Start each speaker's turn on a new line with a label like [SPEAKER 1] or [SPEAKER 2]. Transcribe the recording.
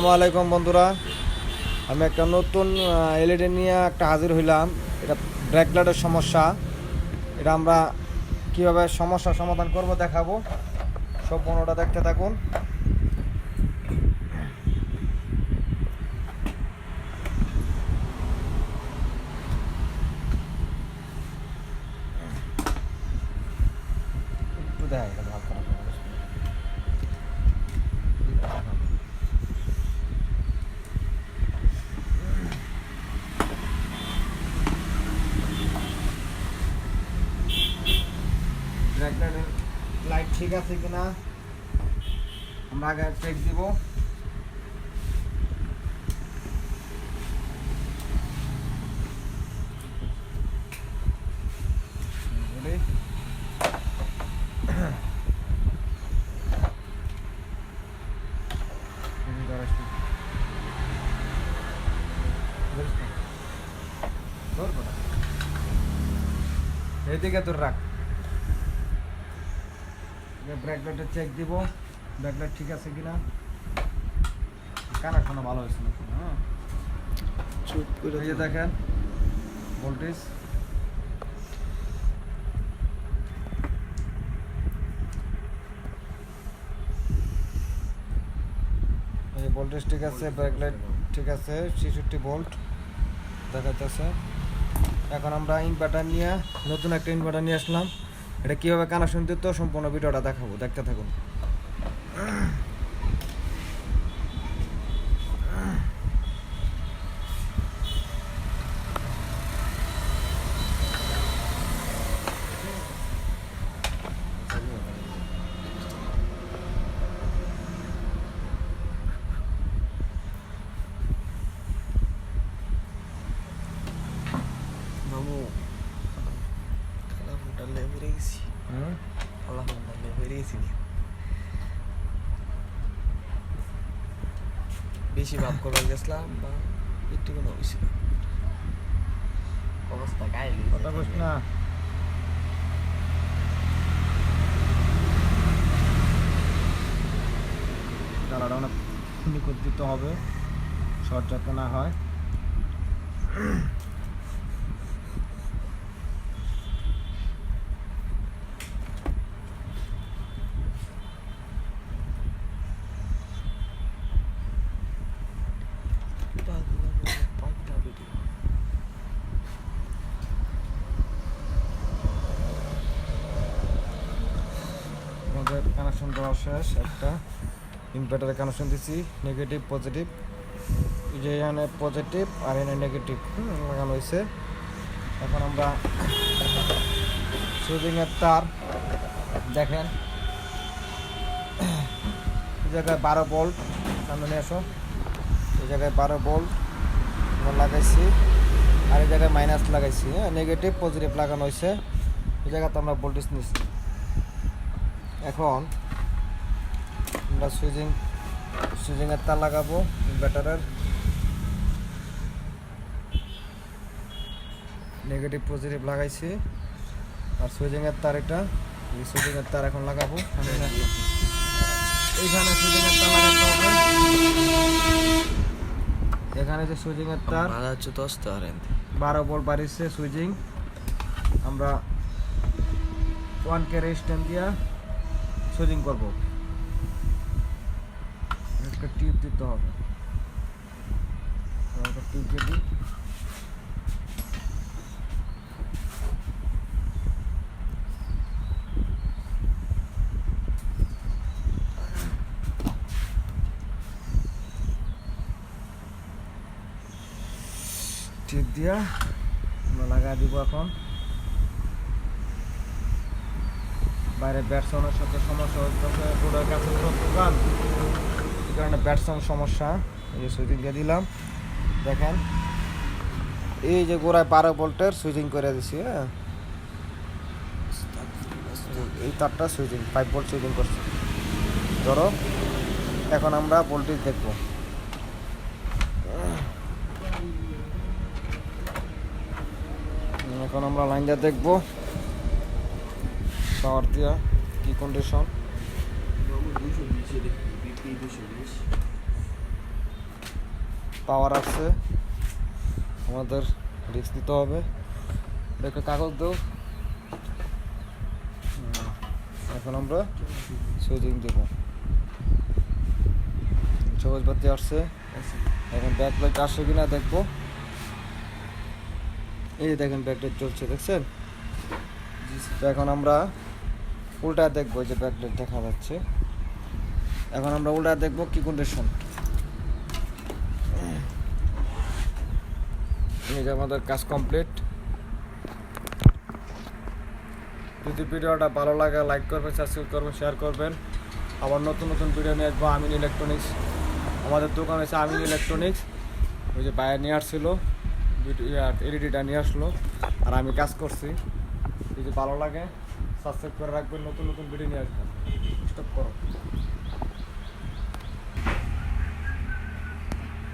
[SPEAKER 1] আসসালামু আলাইকুম বন্ধুরা, আমি একটা নতুন এলইডি নিয়ে হাজির হইলাম। এটা ব্যাকলাইটের সমস্যা। এটা আমরা কিভাবে সমস্যার সমাধান করব দেখাবো। সম্পূর্ণটা দেখতে থাকুন। একটু দেখা ভালো করে ব্যাকলাইটের লাইট ঠিক আছে কিনা আমরা আগে চেক দিব। এইদিকে তোর রাখ। ব্যাকলাইটে চেক দিব, ব্যাকলাইট ঠিক আছে কিনা। কানেকশনও ভালো হয়েছে না। হ্যাঁ, চুপ করে এই যে দেখেন ভোল্টেজ। এই ভোল্টেজ ঠিক আছে, ব্যাকলাইট ঠিক আছে, 66 ভোল্ট দেখাচ্ছে। এখন আমরা ইনভার্টার নিয়ে নতুন একটা ইনভার্টার নিয়ে আসলাম। এটা কীভাবে কানেকশন দিতে সম্পূর্ণ ভিডিওটা দেখাবো, দেখতে থাকুন।
[SPEAKER 2] বেশি ভাব করবার গেছিলাম বা একটু কোনো হয়েছিল অবস্থা গায়ে
[SPEAKER 1] কথা বস না। জ্বালাটা অনেক নিখুঁত দিতে হবে, শর্ট যাতে না হয়। আমাদের কানেকশন দেওয়া শেষ। একটা ইনভার্টারে কানেকশন দিছি, নেগেটিভ পজিটিভ। এই যে এখানে পজিটিভ আর এখানে নেগেটিভ লাগানো হয়েছে। এখন আমরা সুইচিংয়ের তার দেখেন, এই জায়গায় 12 ভোল্ট, সামনে নিয়ে আসো। এই জায়গায় 12 ভোল্ট আমরা লাগাইছি, আর এই জায়গায় মাইনাস লাগাইছি। হ্যাঁ, নেগেটিভ পজিটিভ লাগানো হয়েছে। এই জায়গাতে আমরা ভোল্টেজ নিচ্ছি। এখন আমরা সুইচিংয়ের তার লাগাবো ইনভার্টারের। নেগেটিভ পজিটিভ লাগাইছি, আর সুইচিংয়ের তার এটা। এই সুইচিংয়ের তার এখন লাগাবো। এইখানে সুইচিংয়ের তার লাগাতে হবে। এখানে যে সুইচিংয়ের তার 12 ভোল্ট বাড়িছে সুইচিং। আমরা 1K রেজিস্ট্যান্স দিয়া সুইচিং করবো। একটা টিউব দিতে হবে, একটা টিউব দিয়ে দিই। টিউব দিয়া আমরা লাগাই দিব। এখন বাইরে ব্যাটসনের সাথে সমস্যা হচ্ছে, রোডের কাছে দোকান, এই কারণে ব্যাটসন সমস্যা। এই যে সুইচিং দিয়ে দিলাম, দেখেন এই যে গোড়ায় 12 ভোল্টের সুইচিং করে দিছি। হ্যাঁ, এই তারটা সুইচিং 5 ভোল্ট সুইচিং করছি। ধরো এখন আমরা ভোল্টেজ দেখব। এখন আমরা লাইনটা দেখবো পাওয়ার দিয়া কি কন্ডিশন। পাওয়ার আসছে, আমাদের রিস্ক নিতে হবে। একটা কাগজ দাও। এখন আমরা সুইচিং দেব। সবুজ বাতি আসছে, এখন ব্যাকলাইট আসছে কিনা দেখবো। এই যে দেখেন ব্যাকলাইট চলছে, দেখছেন? তো এখন আমরা উল্টা দেখবো, যে ব্যাকলাইট দেখা যাচ্ছে। এখন আমরা উল্টা দেখবো কি কন্ডিশন। এই যে আমাদের কাজ কমপ্লিট। যদি ভিডিওটা ভালো লাগে লাইক করবেন, সাবস্ক্রাইব করবেন, শেয়ার করবেন। আবার নতুন নতুন ভিডিও নিয়ে আসবো। আমিন ইলেকট্রনিক্স, আমাদের দোকান হচ্ছে আমিন ইলেকট্রনিক্স। ওই যে বাইরে নিয়ে আসছিল এলইডিটা নিয়ে আসলো, আর আমি কাজ করছি। যদি ভালো লাগে সাবস্ক্রাইব করে রাখবেন, নতুন নতুন ভিডিও নিয়ে আসবেন। স্টপ করো।